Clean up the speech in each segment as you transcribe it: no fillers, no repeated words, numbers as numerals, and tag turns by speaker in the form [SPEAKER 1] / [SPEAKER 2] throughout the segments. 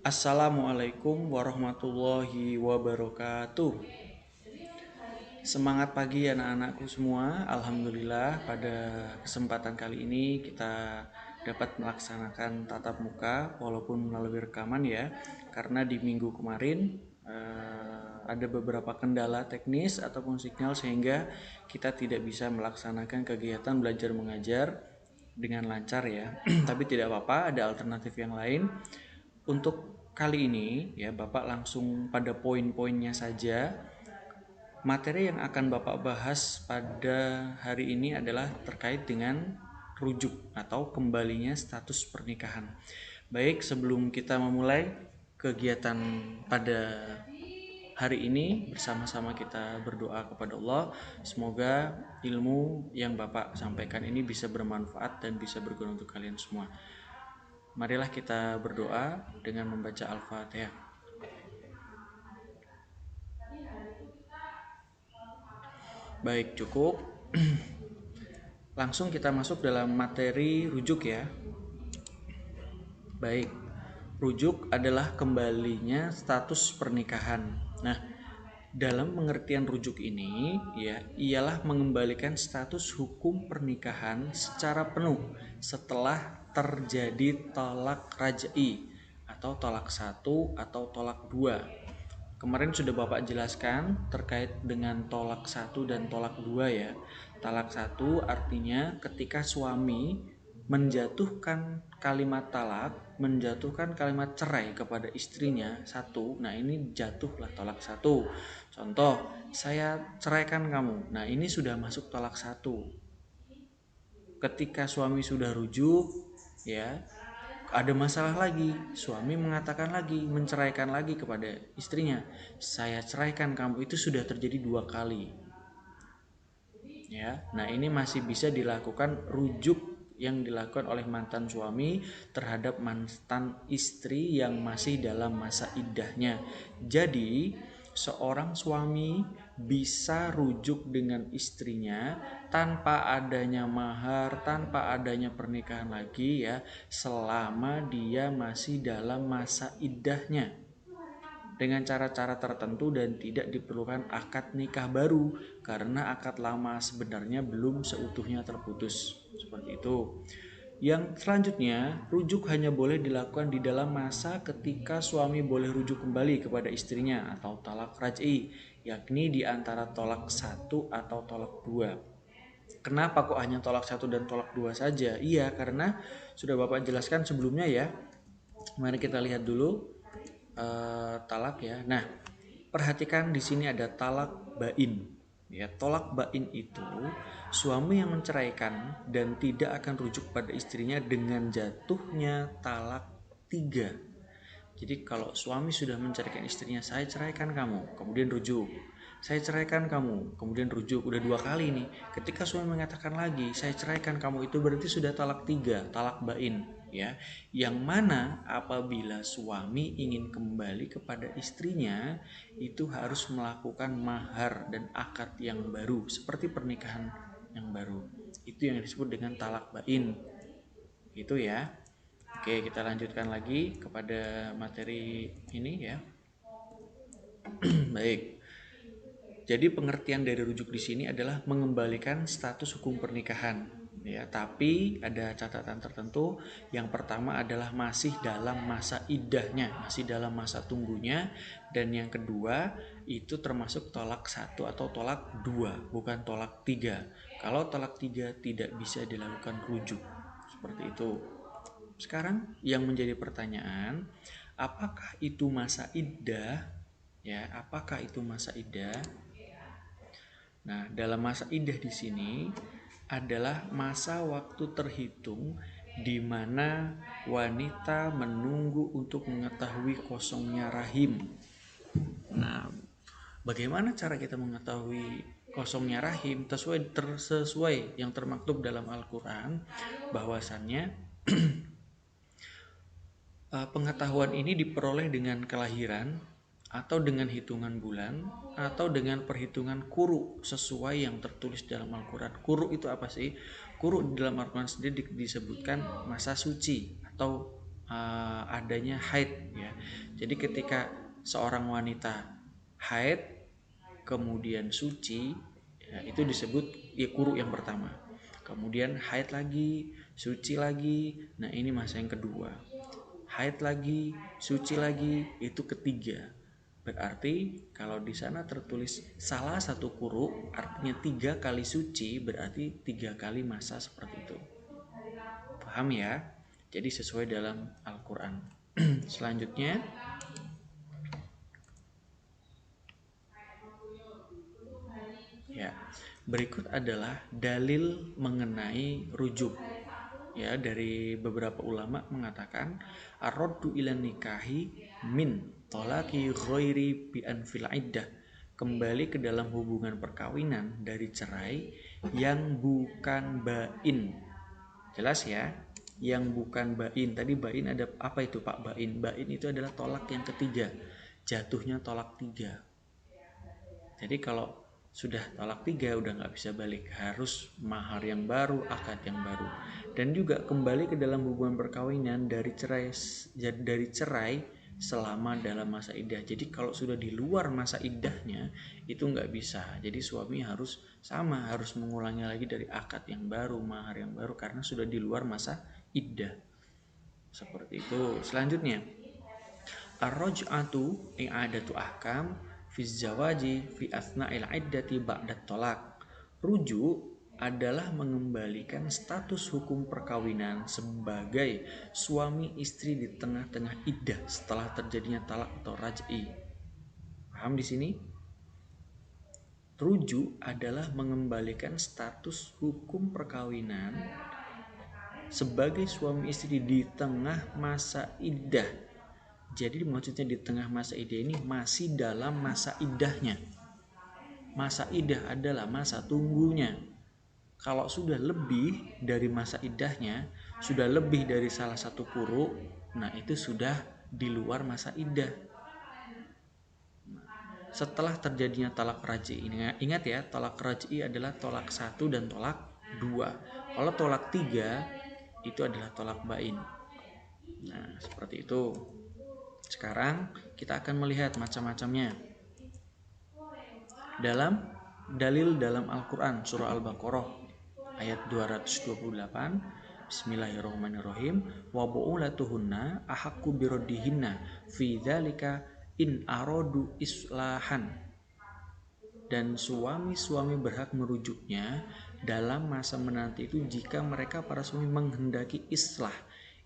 [SPEAKER 1] Assalamualaikum warahmatullahi wabarakatuh. Semangat pagi anak-anakku semua. Alhamdulillah pada kesempatan kali ini kita dapat melaksanakan tatap muka walaupun melalui rekaman ya. Karena di minggu kemarin ada beberapa kendala teknis ataupun sinyal sehingga kita tidak bisa melaksanakan kegiatan belajar mengajar dengan lancar ya. Tapi tidak apa-apa, ada alternatif yang lain. Untuk kali ini ya Bapak langsung pada poin-poinnya saja. Materi yang akan Bapak bahas pada hari ini adalah terkait dengan rujuk atau kembalinya status pernikahan. Baik, sebelum kita memulai kegiatan pada hari ini, bersama-sama kita berdoa kepada Allah. Semoga ilmu yang Bapak sampaikan ini bisa bermanfaat dan bisa berguna untuk kalian semua. Marilah kita berdoa dengan membaca Al-Fatihah. Baik, cukup. Langsung kita masuk dalam materi rujuk ya. Baik, rujuk adalah kembalinya status pernikahan. Nah, dalam pengertian rujuk ini ya, ialah mengembalikan status hukum pernikahan secara penuh setelah terjadi tolak raj'i atau tolak 1 atau tolak 2. Kemarin sudah Bapak jelaskan terkait dengan tolak 1 dan tolak 2 ya. Tolak 1 artinya ketika suami menjatuhkan kalimat talak, menjatuhkan kalimat cerai kepada istrinya satu. Nah, ini jatuhlah tolak 1. Contoh, saya ceraikan kamu. Nah, ini sudah masuk tolak 1. Ketika suami sudah rujuk ya, ada masalah lagi, suami mengatakan lagi, menceraikan lagi kepada istrinya, saya ceraikan kamu, itu sudah terjadi 2 kali ya. Nah, ini masih bisa dilakukan rujuk yang dilakukan oleh mantan suami terhadap mantan istri yang masih dalam masa iddahnya. Jadi seorang suami bisa rujuk dengan istrinya tanpa adanya mahar, tanpa adanya pernikahan lagi ya, selama dia masih dalam masa iddahnya, dengan cara-cara tertentu dan tidak diperlukan akad nikah baru karena akad lama sebenarnya belum seutuhnya terputus. Seperti itu. Yang selanjutnya, rujuk hanya boleh dilakukan di dalam masa ketika suami boleh rujuk kembali kepada istrinya atau talak raj'i, yakni di antara tolak 1 atau tolak 2. Kenapa kok hanya tolak 1 dan tolak 2 saja? Iya, karena sudah Bapak jelaskan sebelumnya ya. Mari kita lihat dulu talak ya. Nah, perhatikan di sini ada talak bain. Ya, tolak bain itu suami yang menceraikan dan tidak akan rujuk pada istrinya dengan jatuhnya talak 3. Jadi kalau suami sudah menceraikan istrinya, saya ceraikan kamu, kemudian rujuk. Saya ceraikan kamu, kemudian rujuk, udah 2 kali nih. Ketika suami mengatakan lagi, saya ceraikan kamu, itu berarti sudah talak 3, talak bain ya. Yang mana apabila suami ingin kembali kepada istrinya, itu harus melakukan mahar dan akad yang baru seperti pernikahan yang baru. Itu yang disebut dengan talak bain. Itu ya. Oke, kita lanjutkan lagi kepada materi ini ya. Baik. Jadi pengertian dari rujuk di sini adalah mengembalikan status hukum pernikahan ya, tapi ada catatan tertentu. Yang pertama adalah masih dalam masa iddahnya, masih dalam masa tunggunya, dan yang kedua itu termasuk tolak 1 atau tolak 2, bukan tolak 3. Kalau tolak 3 tidak bisa dilakukan rujuk. Seperti itu. Sekarang yang menjadi pertanyaan, apakah itu masa iddah? Ya, apakah itu masa iddah? Nah, dalam masa iddah di sini adalah masa waktu terhitung di mana wanita menunggu untuk mengetahui kosongnya rahim. Nah, bagaimana cara kita mengetahui kosongnya rahim? Sesuai yang termaktub dalam Al-Quran, bahwasannya pengetahuan ini diperoleh dengan kelahiran atau dengan hitungan bulan atau dengan perhitungan quru sesuai yang tertulis dalam Al-Quran. Quru itu apa sih? Quru di dalam Al-Quran sendiri disebutkan masa suci atau adanya haid ya. Jadi ketika seorang wanita haid kemudian suci ya, itu disebut ya quru yang pertama. Kemudian haid lagi, suci lagi. Nah, ini masa yang kedua. Haid lagi, suci lagi, itu ketiga. Berarti kalau di sana tertulis salah satu quru, artinya 3 kali suci, berarti 3 kali masa seperti itu. Paham ya? Jadi sesuai dalam Al-Quran. Selanjutnya, ya, berikut adalah dalil mengenai rujuk. Ya, dari beberapa ulama mengatakan ar-raddu ilan nikahi min tolaki ghairi bi anfil iddah, kembali ke dalam hubungan perkawinan dari cerai yang bukan bain. Jelas ya? Yang bukan bain. Tadi bain ada apa itu Pak? Bain. Bain itu adalah tolak yang ketiga. Jatuhnya tolak 3. Jadi kalau sudah tolak 3 udah nggak bisa balik, harus mahar yang baru, akad yang baru. Dan juga kembali ke dalam hubungan perkawinan dari cerai selama dalam masa iddah. Jadi kalau sudah di luar masa iddahnya itu nggak bisa. Jadi suami harus mengulangi lagi dari akad yang baru, mahar yang baru, karena sudah di luar masa iddah. Seperti itu. Selanjutnya, ar-raj'atu i'adatu ahkam fi zawaji fi asna'il iddati ba'dat tolak. Rujuk adalah mengembalikan status hukum perkawinan sebagai suami istri di tengah-tengah iddah setelah terjadinya talak atau raj'i. Paham di sini? Rujuk adalah mengembalikan status hukum perkawinan sebagai suami istri di tengah masa iddah. Jadi maksudnya di tengah masa iddah ini masih dalam masa iddahnya. Masa iddah adalah masa tunggunya. Kalau sudah lebih dari masa iddahnya, sudah lebih dari salah satu quru, nah itu sudah di luar masa iddah. Setelah terjadinya talak raj'i, ingat ya, talak raj'i adalah tolak 1 dan tolak 2. Kalau tolak 3 itu adalah tolak bain. Nah, seperti itu. Sekarang kita akan melihat macam-macamnya. Dalam dalil dalam Al-Quran surah Al-Baqarah ayat 228, Bismillahirrahmanirrahim, wa bu'ulatuhunna ahaqqu biraddihinna fi dzalika in aradu islahan. Dan suami-suami berhak merujuknya dalam masa menanti itu jika mereka para suami menghendaki islah.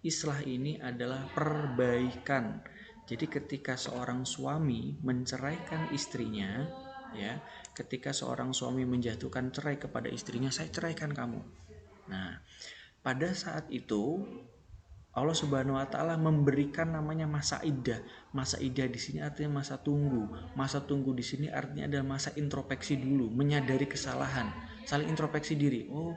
[SPEAKER 1] Islah ini adalah perbaikan. Jadi ketika seorang suami menceraikan istrinya, ya, ketika seorang suami menjatuhkan cerai kepada istrinya, saya ceraikan kamu. Nah, pada saat itu Allah Subhanahu wa taala memberikan namanya masa iddah. Masa iddah di sini artinya masa tunggu. Masa tunggu di sini artinya adalah masa introspeksi dulu, menyadari kesalahan, saling introspeksi diri. Oh,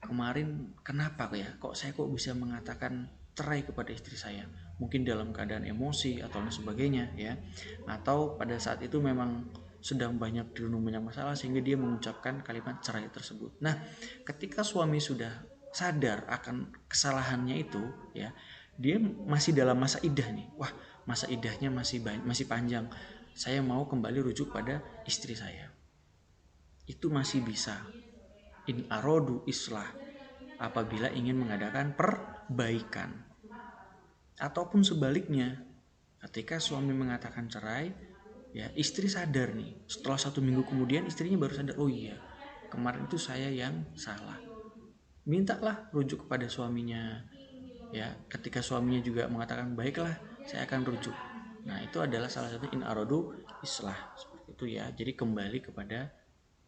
[SPEAKER 1] kemarin kenapa ya? Kok saya bisa mengatakan cerai kepada istri saya? Mungkin dalam keadaan emosi atau lain sebagainya ya. Atau pada saat itu memang sedang banyak dirundung banyak masalah sehingga dia mengucapkan kalimat cerai tersebut. Nah, ketika suami sudah sadar akan kesalahannya itu ya, dia masih dalam masa iddah nih. Wah, masa iddahnya masih panjang. Saya mau kembali rujuk pada istri saya. Itu masih bisa. In arodu islah, apabila ingin mengadakan perbaikan. Ataupun sebaliknya, ketika suami mengatakan cerai, ya istri sadar nih. Setelah 1 minggu kemudian istrinya baru sadar, oh iya, kemarin itu saya yang salah. Mintalah rujuk kepada suaminya. Ya, ketika suaminya juga mengatakan baiklah, saya akan rujuk. Nah, itu adalah salah satu in arodu islah, seperti itu ya. Jadi kembali kepada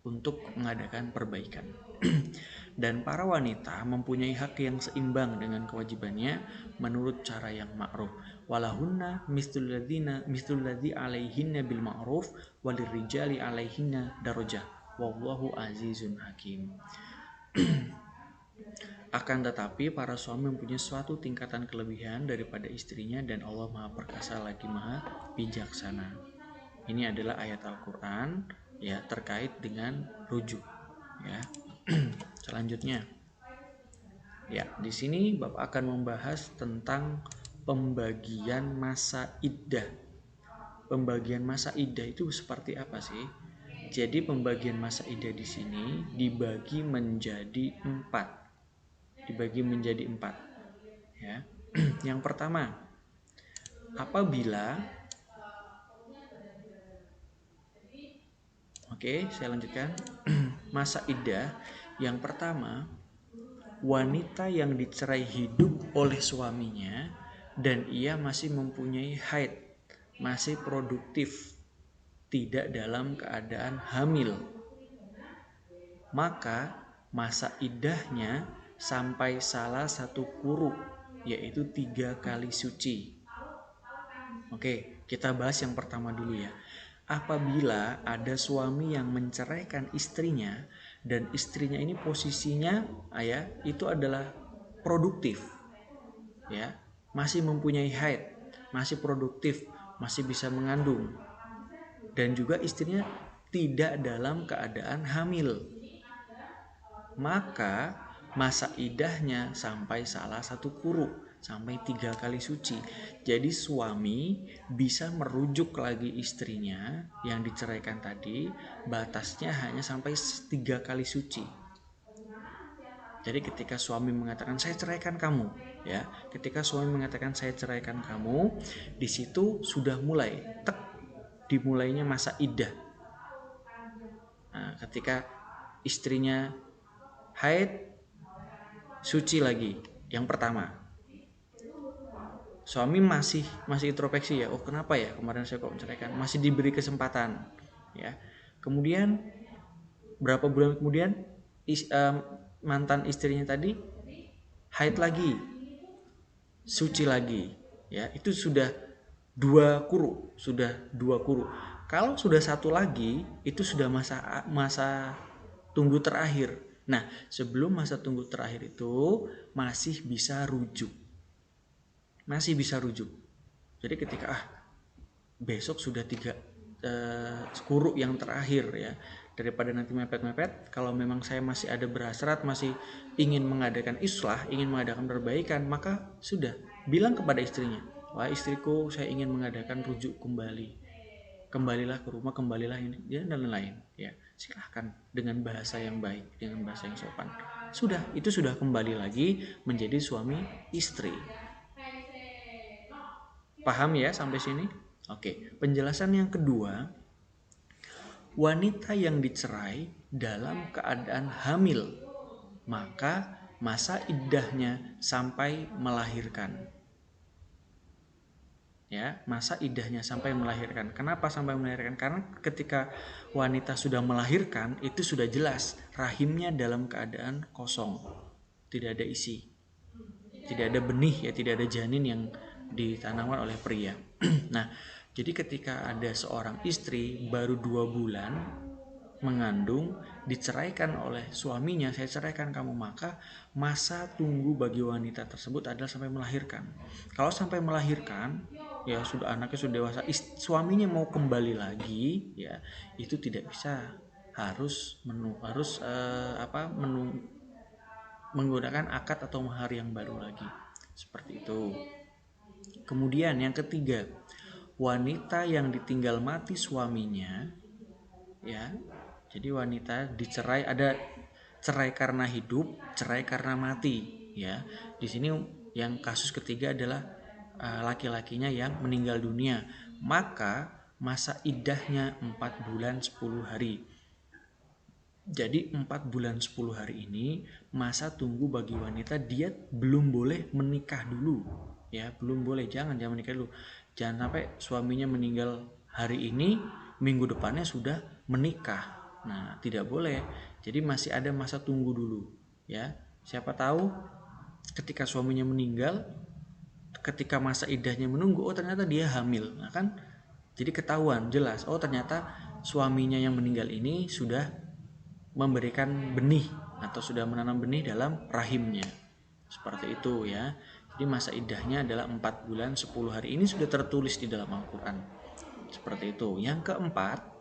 [SPEAKER 1] untuk mengadakan perbaikan. Dan para wanita mempunyai hak yang seimbang dengan kewajibannya menurut cara yang ma'ruf. Walahunna mislul ladzi alaihinna bil ma'ruf walirrijali alaihinna darajah. Wallahu azizun hakim. Akan tetapi para suami mempunyai suatu tingkatan kelebihan daripada istrinya dan Allah Maha Perkasa lagi Maha Bijaksana. Ini adalah ayat Al-Quran ya terkait dengan rujuk ya. Selanjutnya ya, di sini Bapak akan membahas tentang pembagian masa iddah. Pembagian masa iddah itu seperti apa sih? Jadi pembagian masa iddah di sini dibagi menjadi 4. Ya. Yang pertama, apabila saya lanjutkan. Masa iddah yang pertama, wanita yang dicerai hidup oleh suaminya dan ia masih mempunyai haid, masih produktif, tidak dalam keadaan hamil, maka masa iddahnya sampai salah satu quru, yaitu 3 kali suci. Kita bahas yang pertama dulu ya. Apabila ada suami yang menceraikan istrinya dan istrinya ini posisinya itu adalah produktif, ya, masih mempunyai haid, masih produktif, masih bisa mengandung, dan juga istrinya tidak dalam keadaan hamil, maka masa iddahnya sampai salah satu quru, sampai 3 kali suci. Jadi suami bisa merujuk lagi istrinya yang diceraikan tadi, batasnya hanya sampai 3 kali suci. Jadi ketika suami mengatakan saya ceraikan kamu, ya, ketika suami mengatakan saya ceraikan kamu, di situ sudah mulai dimulainya masa iddah. Nah, ketika istrinya haid, suci lagi, yang pertama. Suami masih introspeksi ya, kenapa ya kemarin saya kok menceraikan, masih diberi kesempatan, ya. Kemudian berapa bulan kemudian mantan istrinya tadi haid lagi, suci lagi, ya, itu sudah 2 quru. Kalau sudah 1 lagi, itu sudah masa tunggu terakhir. Nah, sebelum masa tunggu terakhir itu masih bisa rujuk. Jadi ketika besok sudah 3 quru yang terakhir, ya, daripada nanti mepet-mepet, kalau memang saya masih ada berhasrat, masih ingin mengadakan islah, ingin mengadakan perbaikan, maka sudah bilang kepada istrinya, wah istriku, saya ingin mengadakan rujuk kembali, kembalilah ke rumah, kembalilah ini, dan lain-lain, ya, silahkan dengan bahasa yang baik, dengan bahasa yang sopan. Itu sudah kembali lagi menjadi suami istri. Paham ya sampai sini? Penjelasan yang kedua, wanita yang dicerai dalam keadaan hamil, maka masa iddahnya sampai melahirkan. Ya, masa iddahnya sampai melahirkan. Kenapa sampai melahirkan? Karena ketika wanita sudah melahirkan, itu sudah jelas rahimnya dalam keadaan kosong, tidak ada isi, tidak ada benih, ya, tidak ada janin yang ditanamkan oleh pria. Nah, jadi ketika ada seorang istri baru 2 bulan mengandung, diceraikan oleh suaminya, saya ceraikan kamu, maka masa tunggu bagi wanita tersebut adalah sampai melahirkan. Kalau sampai melahirkan, ya sudah, anaknya sudah dewasa, suaminya mau kembali lagi, ya, itu tidak bisa, harus menggunakan akad atau mahar yang baru lagi, seperti itu. Kemudian yang ketiga, wanita yang ditinggal mati suaminya, ya, jadi wanita dicerai, ada cerai karena hidup, cerai karena mati, ya. Di sini yang kasus ketiga adalah laki-lakinya yang meninggal dunia, maka masa iddahnya 4 bulan 10 hari. Jadi 4 bulan 10 hari ini masa tunggu bagi wanita, dia belum boleh menikah dulu, ya, belum boleh, jangan menikah dulu. Jangan sampai suaminya meninggal hari ini, minggu depannya sudah menikah. Nah, tidak boleh. Jadi masih ada masa tunggu dulu, ya. Siapa tahu ketika suaminya meninggal, ketika masa iddahnya menunggu, ternyata dia hamil. Nah kan, jadi ketahuan jelas, ternyata suaminya yang meninggal ini sudah memberikan benih atau sudah menanam benih dalam rahimnya, seperti itu, ya. Jadi masa iddahnya adalah 4 bulan 10 hari. Ini sudah tertulis di dalam Al-Quran, seperti itu. Yang keempat,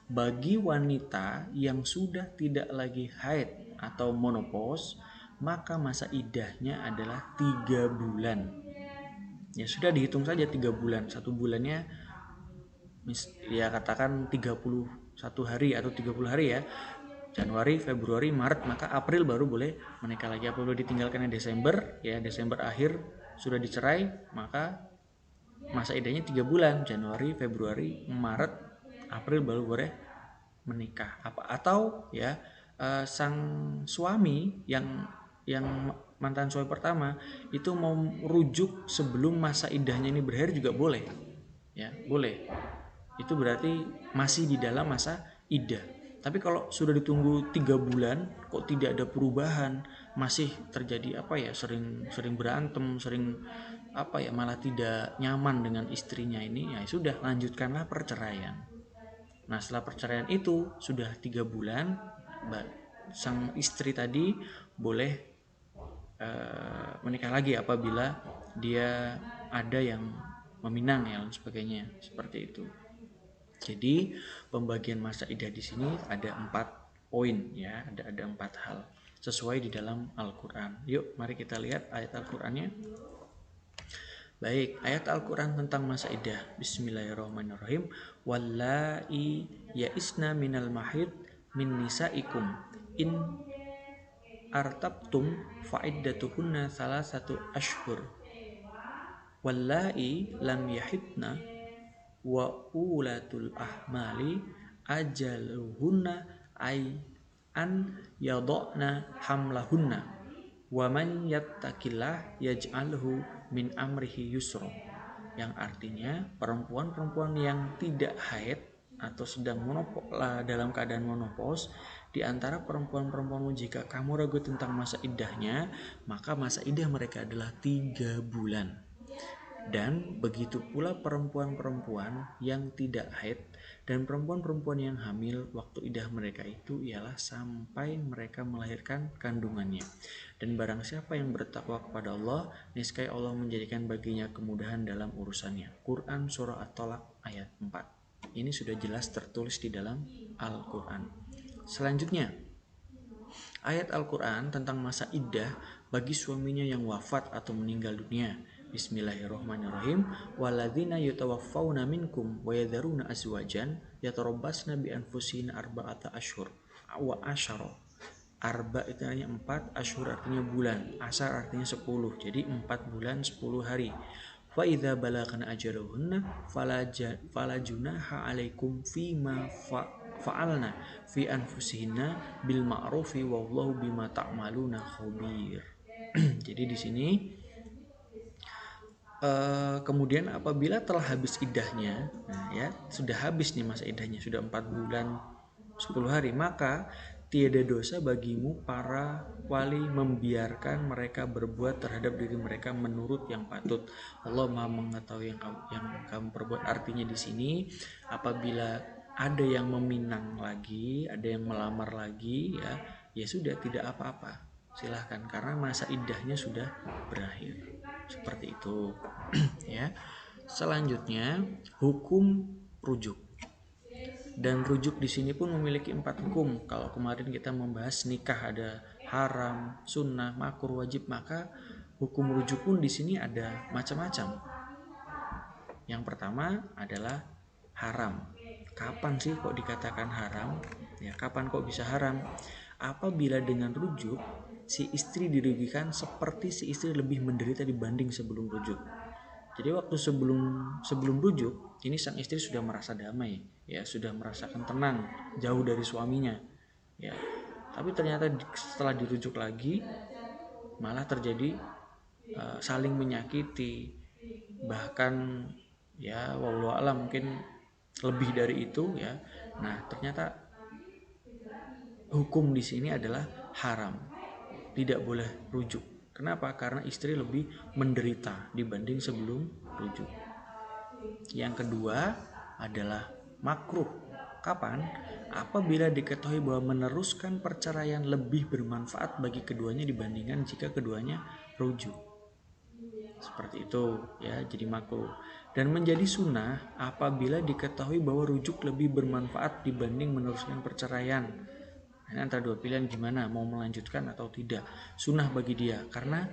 [SPEAKER 1] bagi wanita yang sudah tidak lagi haid atau menopause, maka masa iddahnya adalah 3 bulan. Ya sudah dihitung saja 3 bulan. 1 bulannya ya katakan 31 hari atau 30 hari ya. Januari, Februari, Maret, maka April baru boleh menikah lagi. Apabila ditinggalkannya Desember, ya Desember akhir sudah dicerai, maka masa iddahnya 3 bulan, Januari, Februari, Maret, April baru boleh menikah. Atau ya sang suami yang mantan suami pertama itu mau rujuk sebelum masa iddahnya ini berakhir juga boleh, ya boleh. Itu berarti masih di dalam masa iddah. Tapi kalau sudah ditunggu 3 bulan kok tidak ada perubahan, masih terjadi sering berantem, sering malah tidak nyaman dengan istrinya ini, ya sudah lanjutkanlah perceraian. Nah setelah perceraian itu sudah 3 bulan, sang istri tadi boleh menikah lagi apabila dia ada yang meminang ya dan sebagainya, seperti itu. Jadi pembagian masa iddah di sini ada 4 poin ya, ada 4 hal sesuai di dalam Al-Quran. Yuk mari kita lihat ayat Al-Qurannya. Baik, ayat Al-Quran tentang masa iddah. Bismillahirrahmanirrahim. Wallai ya'isna minal mahid min nisaikum in artabtum fa'iddatuhunna salasatu ashhur. Wallai lam yahidna wa ulatul ahmali ajaluhunna ay an yadokna hamlahunna wa man yattaqillah yaj'alhu min amrihi yusra, yang artinya perempuan-perempuan yang tidak haid atau sedang dalam keadaan menopause di antara perempuan-perempuan jika kamu ragu tentang masa iddahnya, maka masa iddah mereka adalah 3 bulan. Dan begitu pula perempuan-perempuan yang tidak haid dan perempuan-perempuan yang hamil, waktu iddah mereka itu ialah sampai mereka melahirkan kandungannya. Dan barang siapa yang bertakwa kepada Allah, niscaya Allah menjadikan baginya kemudahan dalam urusannya. Quran Surah At-Tolak ayat 4. Ini sudah jelas tertulis di dalam Al-Quran. Selanjutnya, ayat Al-Quran tentang masa iddah bagi suaminya yang wafat atau meninggal dunia. Bismillahirrahmanirrahim. Walladzina yutawaffawna minkum wa yadharuna azwajan yatarabbasna bi anfusihinna arba'ata ashhur wa asyara. Arba itu artinya 4, ashhur artinya bulan, asar artinya 10. Jadi 4 bulan 10 hari. Fa idza balagna ajaluhunna fala junaha alaikum fima fa'alna fi anfusihinna bil ma'rufi wallahu bima ta'maluna khabir. Jadi di sini kemudian apabila telah habis iddahnya, nah ya sudah habis nih masa iddahnya, sudah 4 bulan 10 hari, maka tiada dosa bagimu para wali membiarkan mereka berbuat terhadap diri mereka menurut yang patut. Allah Maha mengetahui yang kamu perbuat. Artinya di sini apabila ada yang meminang lagi, ada yang melamar lagi, ya sudah tidak apa-apa, silahkan karena masa iddahnya sudah berakhir. Seperti itu ya. Selanjutnya hukum rujuk. Dan rujuk di sini pun memiliki 4 hukum. Kalau kemarin kita membahas nikah ada haram, sunnah, makruh, wajib, maka hukum rujuk pun di sini ada macam-macam. Yang pertama adalah haram. Kapan sih kok dikatakan haram? Ya, kapan kok bisa haram? Apabila dengan rujuk si istri dirugikan seperti si istri lebih menderita dibanding sebelum rujuk. Jadi waktu sebelum rujuk, ini sang istri sudah merasa damai, ya sudah merasakan tenang, jauh dari suaminya, ya. Tapi ternyata setelah dirujuk lagi, malah terjadi saling menyakiti, bahkan ya wallahu a'lam mungkin lebih dari itu ya. Nah ternyata hukum di sini adalah haram, tidak boleh rujuk. Kenapa? Karena istri lebih menderita dibanding sebelum rujuk. Yang kedua adalah makruh. Kapan? Apabila diketahui bahwa meneruskan perceraian lebih bermanfaat bagi keduanya dibandingkan jika keduanya rujuk. Seperti itu ya, jadi makruh. Dan menjadi sunnah apabila diketahui bahwa rujuk lebih bermanfaat dibanding meneruskan perceraian. Ini antara dua pilihan, gimana mau melanjutkan atau tidak. Sunnah bagi dia karena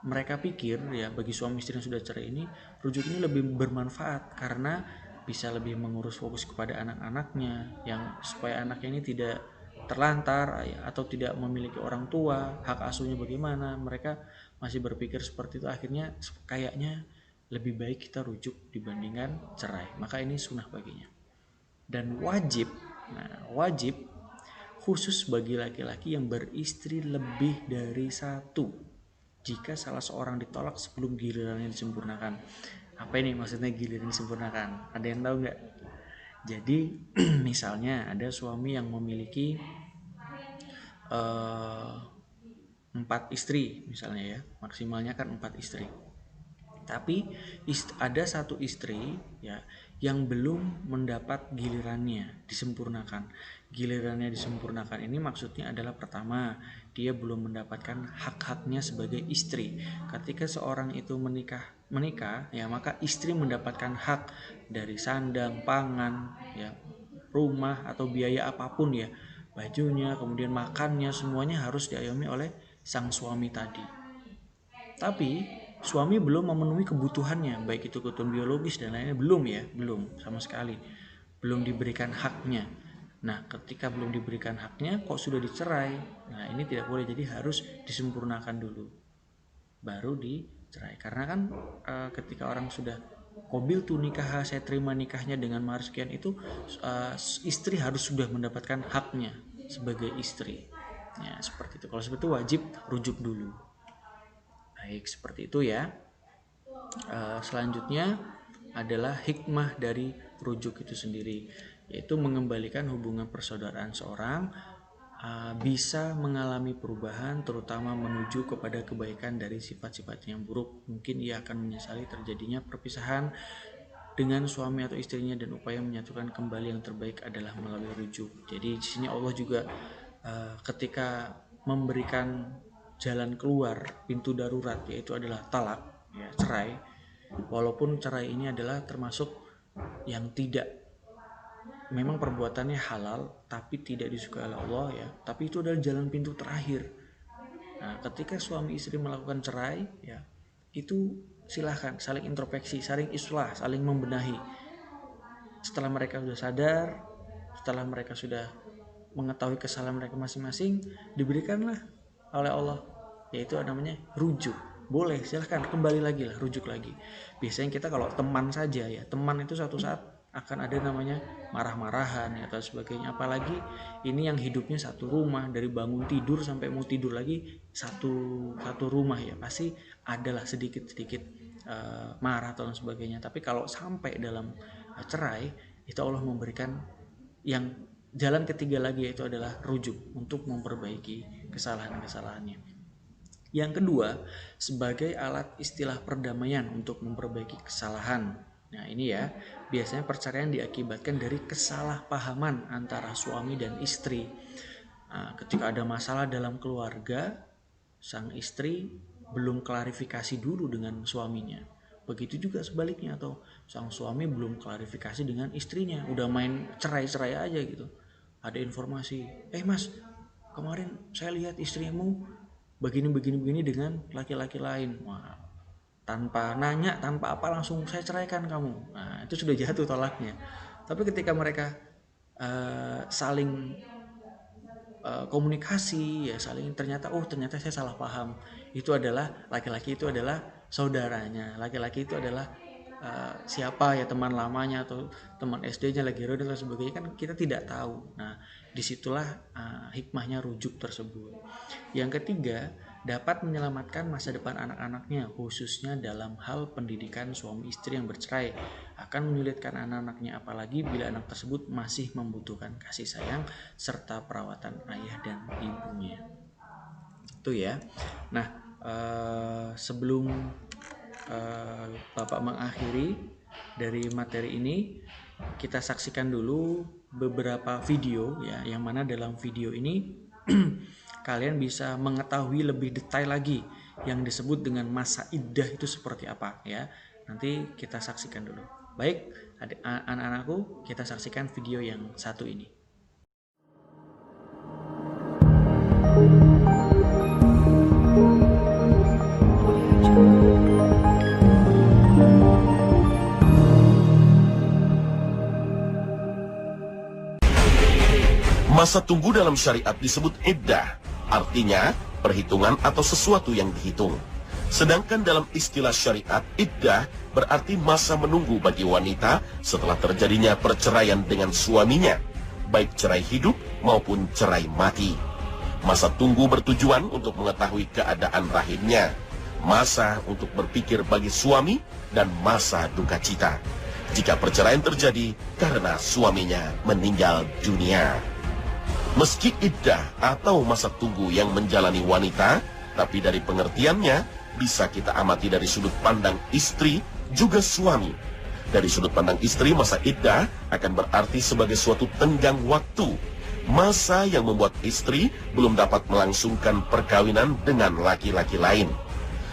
[SPEAKER 1] mereka pikir ya, bagi suami istri yang sudah cerai ini, rujuk ini lebih bermanfaat karena bisa lebih mengurus fokus kepada anak-anaknya, yang supaya anaknya ini tidak terlantar ya, atau tidak memiliki orang tua, hak asuhnya bagaimana, mereka masih berpikir seperti itu. Akhirnya kayaknya lebih baik kita rujuk dibandingkan cerai, maka ini sunnah baginya. Dan wajib, wajib khusus bagi laki-laki yang beristri lebih dari satu jika salah seorang ditolak sebelum gilirannya disempurnakan. Apa ini maksudnya giliran disempurnakan? Ada yang tahu nggak? Jadi misalnya ada suami yang memiliki 4 istri misalnya ya, maksimalnya kan 4 istri. Tapi ada satu istri ya yang belum mendapat gilirannya disempurnakan. Gilirannya disempurnakan ini maksudnya adalah, pertama, dia belum mendapatkan hak-haknya sebagai istri. Ketika seorang itu menikah ya, maka istri mendapatkan hak dari sandang, pangan ya, rumah atau biaya apapun ya, bajunya, kemudian makannya, semuanya harus diayomi oleh sang suami tadi. Tapi suami belum memenuhi kebutuhannya, baik itu kebutuhan biologis dan lainnya, belum sama sekali, belum diberikan haknya. Nah, ketika belum diberikan haknya kok sudah dicerai, nah ini tidak boleh. Jadi harus disempurnakan dulu baru dicerai. Karena kan ketika orang sudah qabil tu nikah, saya terima nikahnya dengan mahar sekian, itu istri harus sudah mendapatkan haknya sebagai istri ya, seperti itu. Kalau seperti itu wajib rujuk dulu. Baik, seperti itu ya. Selanjutnya adalah hikmah dari rujuk itu sendiri, yaitu mengembalikan hubungan persaudaraan seorang bisa mengalami perubahan, terutama menuju kepada kebaikan dari sifat-sifat yang buruk. Mungkin ia akan menyesali terjadinya perpisahan dengan suami atau istrinya, dan upaya menyatukan kembali yang terbaik adalah melalui rujuk. Jadi di sini Allah juga ketika memberikan jalan keluar, pintu darurat, yaitu adalah talak ya, cerai. Walaupun cerai ini adalah termasuk yang tidak, memang perbuatannya halal tapi tidak disukai oleh Allah ya, tapi itu adalah jalan pintu terakhir. Nah, ketika suami istri melakukan cerai ya, itu silahkan saling introspeksi, saling islah, saling membenahi. Setelah mereka sudah sadar, setelah mereka sudah mengetahui kesalahan mereka masing-masing, diberikanlah oleh Allah, yaitu namanya rujuk. Boleh, silahkan kembali lagi lah, rujuk lagi. Biasanya kita kalau teman saja ya, teman itu suatu saat akan ada namanya marah-marahan ya, atau sebagainya. Apalagi ini yang hidupnya satu rumah, dari bangun tidur sampai mau tidur lagi satu rumah ya, pasti adalah sedikit-sedikit marah atau sebagainya. Tapi kalau sampai dalam cerai, itu Allah memberikan yang jalan ketiga lagi, yaitu adalah rujuk untuk memperbaiki kesalahan-kesalahannya. Yang kedua, sebagai alat istilah perdamaian untuk memperbaiki kesalahan. Nah ini ya, biasanya perceraian diakibatkan dari kesalahpahaman antara suami dan istri. Ketika ada masalah dalam keluarga, sang istri belum klarifikasi dulu dengan suaminya. Begitu juga sebaliknya, atau sang suami belum klarifikasi dengan istrinya, udah main cerai-cerai aja gitu. Ada informasi, mas, kemarin saya lihat istrimu begini dengan laki-laki lain. Wah, tanpa nanya, tanpa apa, langsung saya ceraikan kamu. Nah, itu sudah jatuh tolaknya. Tapi ketika mereka saling komunikasi ya, saling ternyata saya salah paham. Itu adalah laki-laki itu adalah saudaranya, laki-laki itu adalah siapa ya, teman lamanya atau teman SD-nya lagi dan sebagainya, kan kita tidak tahu. Nah, disitulah hikmahnya rujuk tersebut. Yang ketiga, dapat menyelamatkan masa depan anak-anaknya, khususnya dalam hal pendidikan suami istri yang bercerai. Akan menyulitkan anak-anaknya, apalagi bila anak tersebut masih membutuhkan kasih sayang serta perawatan ayah dan ibunya. Itu ya. Nah, sebelum Bapak mengakhiri dari materi ini, kita saksikan dulu beberapa video ya, yang mana dalam video ini kalian bisa mengetahui lebih detail lagi yang disebut dengan masa iddah itu seperti apa ya. Nanti kita saksikan dulu. Baik, anak-anakku, kita saksikan video yang satu ini.
[SPEAKER 2] Masa tunggu dalam syariat disebut iddah, artinya perhitungan atau sesuatu yang dihitung. Sedangkan dalam istilah syariat, iddah berarti masa menunggu bagi wanita setelah terjadinya perceraian dengan suaminya, baik cerai hidup maupun cerai mati. Masa tunggu bertujuan untuk mengetahui keadaan rahimnya, masa untuk berpikir bagi suami, dan masa duka cita jika perceraian terjadi karena suaminya meninggal dunia. Meski iddah atau masa tunggu yang menjalani wanita, tapi dari pengertiannya bisa kita amati dari sudut pandang istri juga suami. Dari sudut pandang istri, masa iddah akan berarti sebagai suatu tenggang waktu, masa yang membuat istri belum dapat melangsungkan perkawinan dengan laki-laki lain.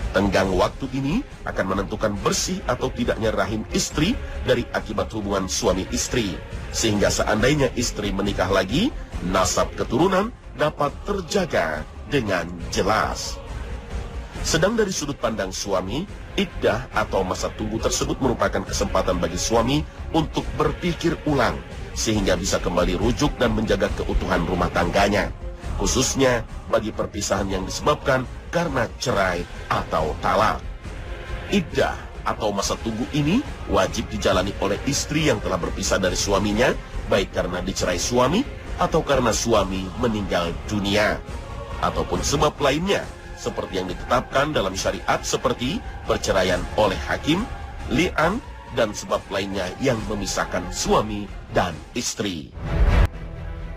[SPEAKER 2] Tenggang waktu ini akan menentukan bersih atau tidaknya rahim istri dari akibat hubungan suami istri, sehingga seandainya istri menikah lagi, nasab keturunan dapat terjaga dengan jelas. Sedang dari sudut pandang suami, iddah atau masa tunggu tersebut merupakan kesempatan bagi suami untuk berpikir ulang, sehingga bisa kembali rujuk dan menjaga keutuhan rumah tangganya, khususnya bagi perpisahan yang disebabkan karena cerai atau talak. Iddah atau masa tunggu ini wajib dijalani oleh istri yang telah berpisah dari suaminya, baik karena dicerai suami atau karena suami meninggal dunia, ataupun sebab lainnya seperti yang ditetapkan dalam syariat seperti perceraian oleh hakim, li'an, dan sebab lainnya yang memisahkan suami dan istri.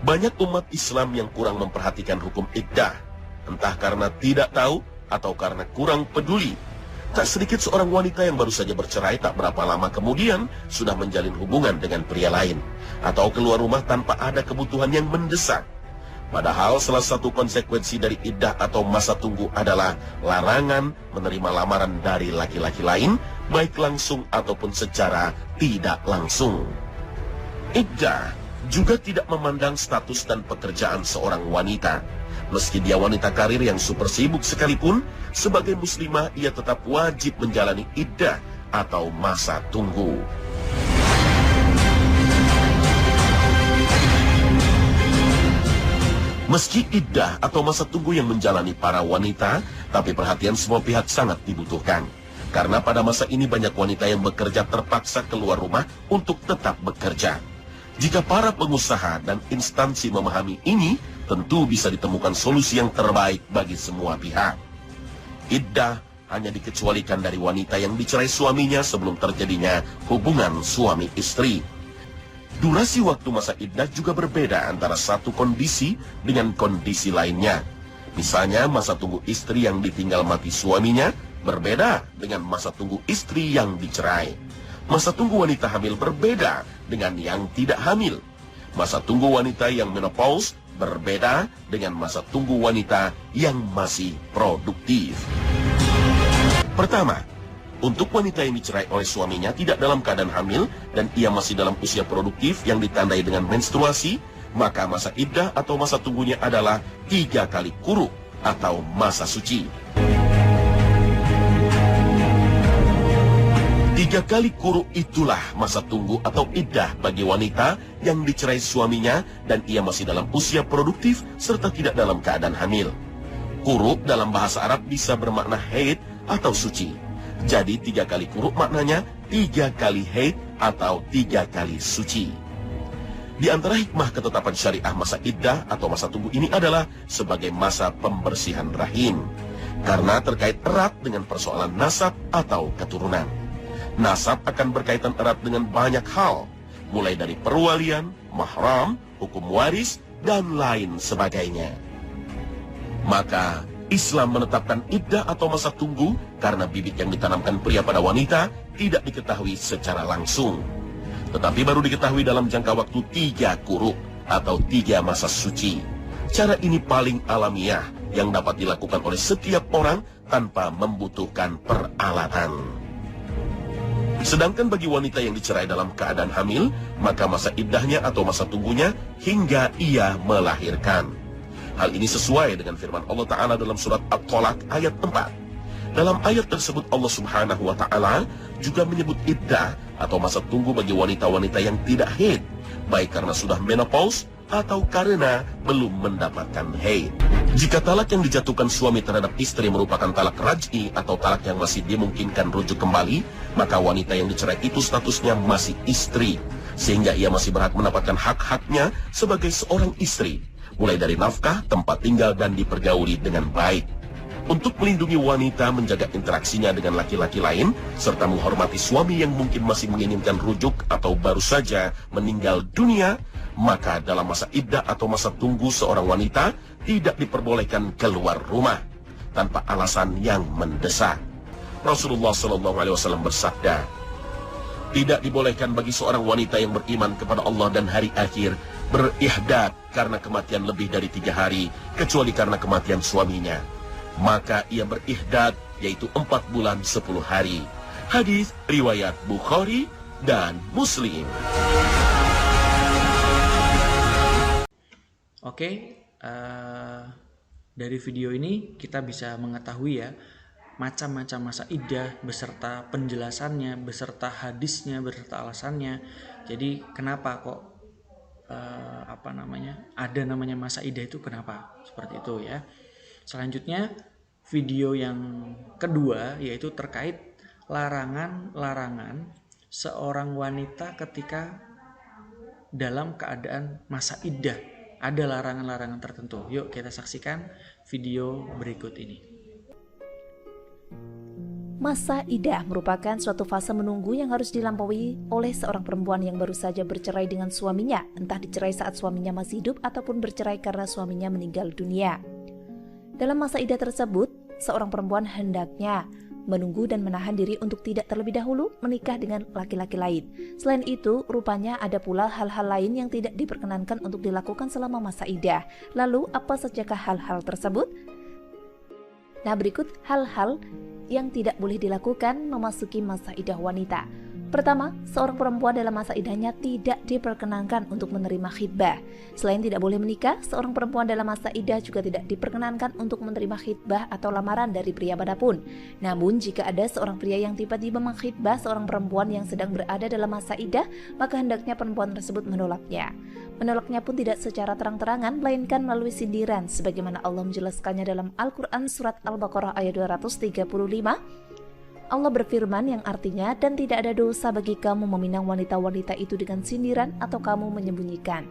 [SPEAKER 2] Banyak umat Islam yang kurang memperhatikan hukum iddah, entah karena tidak tahu atau karena kurang peduli. Tak sedikit seorang wanita yang baru saja bercerai tak berapa lama kemudian sudah menjalin hubungan dengan pria lain, atau keluar rumah tanpa ada kebutuhan yang mendesak. Padahal salah satu konsekuensi dari iddah atau masa tunggu adalah larangan menerima lamaran dari laki-laki lain, baik langsung ataupun secara tidak langsung. Iddah juga tidak memandang status dan pekerjaan seorang wanita. Meski dia wanita karir yang super sibuk sekalipun, sebagai muslimah ia tetap wajib menjalani iddah atau masa tunggu. Meski iddah atau masa tunggu yang menjalani para wanita, tapi perhatian semua pihak sangat dibutuhkan. Karena pada masa ini banyak wanita yang bekerja terpaksa keluar rumah untuk tetap bekerja. Jika para pengusaha dan instansi memahami ini, tentu bisa ditemukan solusi yang terbaik bagi semua pihak. Iddah hanya dikecualikan dari wanita yang dicerai suaminya sebelum terjadinya hubungan suami istri. Durasi waktu masa iddah juga berbeda antara satu kondisi dengan kondisi lainnya. Misalnya masa tunggu istri yang ditinggal mati suaminya berbeda dengan masa tunggu istri yang dicerai. Masa tunggu wanita hamil berbeda dengan yang tidak hamil. Masa tunggu wanita yang menopause berbeda dengan masa tunggu wanita yang masih produktif. Pertama, untuk wanita yang dicerai oleh suaminya tidak dalam keadaan hamil dan ia masih dalam usia produktif yang ditandai dengan menstruasi, maka masa iddah atau masa tunggunya adalah 3 kali quru atau masa suci. 3 kali quru itulah masa tunggu atau iddah bagi wanita yang dicerai suaminya dan ia masih dalam usia produktif serta tidak dalam keadaan hamil. Quru dalam bahasa Arab bisa bermakna haid atau suci. Jadi 3 kali quru maknanya 3 kali haid atau 3 kali suci. Di antara hikmah ketetapan syariah masa iddah atau masa tunggu ini adalah sebagai masa pembersihan rahim, karena terkait erat dengan persoalan nasab atau keturunan. Nasab akan berkaitan erat dengan banyak hal, mulai dari perwalian, mahram, hukum waris, dan lain sebagainya. Maka Islam menetapkan iddah atau masa tunggu karena bibit yang ditanamkan pria pada wanita tidak diketahui secara langsung, tetapi baru diketahui dalam jangka waktu 3 quru atau 3 masa suci. Cara ini paling alamiah yang dapat dilakukan oleh setiap orang tanpa membutuhkan peralatan. Sedangkan bagi wanita yang dicerai dalam keadaan hamil, maka masa iddahnya atau masa tunggunya hingga ia melahirkan. Hal ini sesuai dengan firman Allah Ta'ala dalam surat At-Tolak ayat 4. Dalam ayat tersebut Allah Subhanahu wa Ta'ala juga menyebut iddah atau masa tunggu bagi wanita-wanita yang tidak haid, baik karena sudah menopause atau karena belum mendapatkan haid. Jika talak yang dijatuhkan suami terhadap istri merupakan talak raj'i atau talak yang masih dimungkinkan rujuk kembali, maka wanita yang dicerai itu statusnya masih istri, sehingga ia masih berhak mendapatkan hak-haknya sebagai seorang istri, mulai dari nafkah, tempat tinggal, dan dipergauli dengan baik. Untuk melindungi wanita menjaga interaksinya dengan laki-laki lain, serta menghormati suami yang mungkin masih menginginkan rujuk atau baru saja meninggal dunia, maka dalam masa iddah atau masa tunggu seorang wanita tidak diperbolehkan keluar rumah tanpa alasan yang mendesak. Rasulullah SAW bersabda, tidak dibolehkan bagi seorang wanita yang beriman kepada Allah dan hari akhir berihdad karena kematian lebih dari 3 hari, kecuali karena kematian suaminya. Maka ia berihdad, yaitu 4 bulan 10 hari. Hadis riwayat Bukhari dan Muslim.
[SPEAKER 1] Oke, dari video ini kita bisa mengetahui ya macam-macam masa iddah beserta penjelasannya, beserta hadisnya, beserta alasannya. Jadi kenapa kok ada namanya masa iddah itu, kenapa seperti itu ya. Selanjutnya video yang kedua yaitu terkait larangan-larangan seorang wanita ketika dalam keadaan masa iddah. Ada larangan-larangan tertentu. Yuk kita saksikan video berikut ini.
[SPEAKER 3] Masa iddah merupakan suatu fase menunggu yang harus dilampaui oleh seorang perempuan yang baru saja bercerai dengan suaminya, entah dicerai saat suaminya masih hidup ataupun bercerai karena suaminya meninggal dunia. Dalam masa iddah tersebut, seorang perempuan hendaknya menunggu dan menahan diri untuk tidak terlebih dahulu menikah dengan laki-laki lain. Selain itu, rupanya ada pula hal-hal lain yang tidak diperkenankan untuk dilakukan selama masa iddah. Lalu, apa sajakah hal-hal tersebut? Nah, berikut hal-hal yang tidak boleh dilakukan memasuki masa iddah wanita. Pertama, seorang perempuan dalam masa iddahnya tidak diperkenankan untuk menerima khitbah. Selain tidak boleh menikah, seorang perempuan dalam masa iddah juga tidak diperkenankan untuk menerima khitbah atau lamaran dari pria manapun. Namun, jika ada seorang pria yang tiba-tiba mengkhitbah seorang perempuan yang sedang berada dalam masa iddah, maka hendaknya perempuan tersebut menolaknya. Menolaknya pun tidak secara terang-terangan, melainkan melalui sindiran, sebagaimana Allah menjelaskannya dalam Al-Quran Surat Al-Baqarah ayat 235. Allah berfirman yang artinya, dan tidak ada dosa bagi kamu meminang wanita-wanita itu dengan sindiran atau kamu menyembunyikan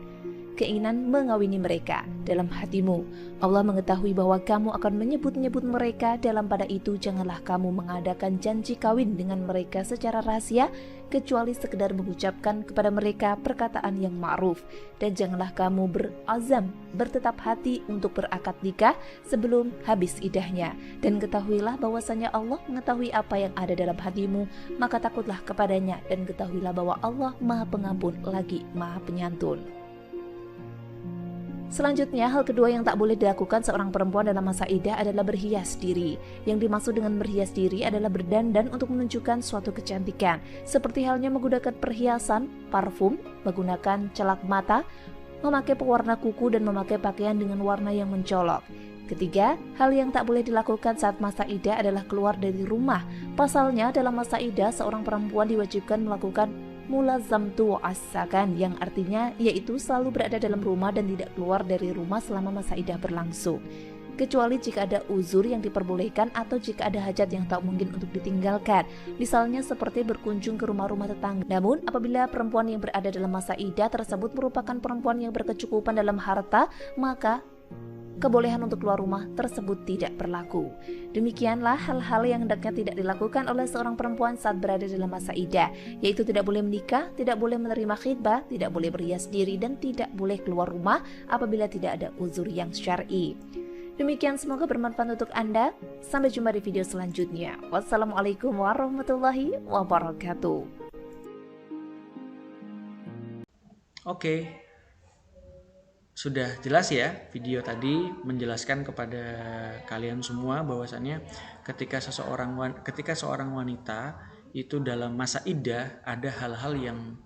[SPEAKER 3] keinginan mengawini mereka dalam hatimu. Allah mengetahui bahwa kamu akan menyebut-nyebut mereka, dalam pada itu janganlah kamu mengadakan janji kawin dengan mereka secara rahasia, kecuali sekedar mengucapkan kepada mereka perkataan yang ma'ruf, dan janganlah kamu berazam bertetap hati untuk berakad nikah sebelum habis iddahnya. Dan ketahuilah bahwasanya Allah mengetahui apa yang ada dalam hatimu, maka takutlah kepadanya, dan ketahuilah bahwa Allah Maha Pengampun lagi Maha Penyantun. Selanjutnya, hal kedua yang tak boleh dilakukan seorang perempuan dalam masa iddah adalah berhias diri. Yang dimaksud dengan berhias diri adalah berdandan untuk menunjukkan suatu kecantikan, seperti halnya menggunakan perhiasan, parfum, menggunakan celak mata, memakai pewarna kuku, dan memakai pakaian dengan warna yang mencolok. Ketiga, hal yang tak boleh dilakukan saat masa iddah adalah keluar dari rumah. Pasalnya, dalam masa iddah, seorang perempuan diwajibkan melakukan mulazamtu asakan, yang artinya yaitu selalu berada dalam rumah dan tidak keluar dari rumah selama masa iddah berlangsung, kecuali jika ada uzur yang diperbolehkan atau jika ada hajat yang tak mungkin untuk ditinggalkan, misalnya seperti berkunjung ke rumah-rumah tetangga. Namun apabila perempuan yang berada dalam masa iddah tersebut merupakan perempuan yang berkecukupan dalam harta, maka kebolehan untuk keluar rumah tersebut tidak berlaku. Demikianlah hal-hal yang hendaknya tidak dilakukan oleh seorang perempuan saat berada dalam masa iddah, yaitu tidak boleh menikah, tidak boleh menerima khitbah, tidak boleh berhias diri, dan tidak boleh keluar rumah apabila tidak ada uzur yang syar'i. Demikian, semoga bermanfaat untuk Anda. Sampai jumpa di video selanjutnya. Wassalamualaikum warahmatullahi wabarakatuh.
[SPEAKER 1] Oke. Sudah jelas ya, video tadi menjelaskan kepada kalian semua bahwasannya ketika seorang wanita itu dalam masa iddah ada hal-hal yang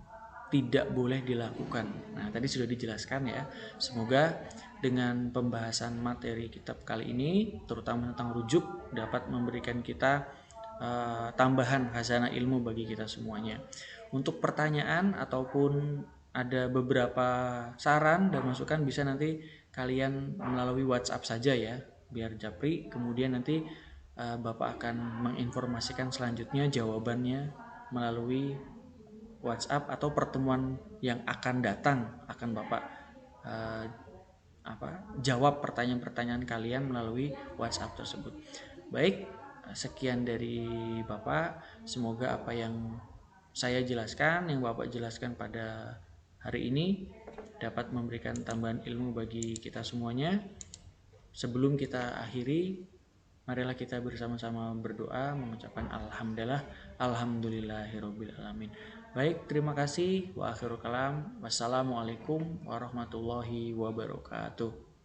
[SPEAKER 1] tidak boleh dilakukan. Nah, tadi sudah dijelaskan ya. Semoga dengan pembahasan materi kitab kali ini, terutama tentang rujuk, dapat memberikan kita tambahan khazanah ilmu bagi kita semuanya. Untuk pertanyaan ataupun ada beberapa saran dan masukan bisa nanti kalian melalui WhatsApp saja ya, biar japri. Kemudian nanti Bapak akan menginformasikan selanjutnya jawabannya melalui WhatsApp atau pertemuan yang akan datang, akan Bapak jawab pertanyaan-pertanyaan kalian melalui WhatsApp tersebut. Baik, sekian dari Bapak. Semoga apa yang saya jelaskan, yang Bapak jelaskan pada hari ini dapat memberikan tambahan ilmu bagi kita semuanya. Sebelum kita akhiri, marilah kita bersama-sama berdoa mengucapkan alhamdulillahirabbil alamin. Baik, terima kasih. Wa akhirul kalam. Wassalamualaikum warahmatullahi wabarakatuh.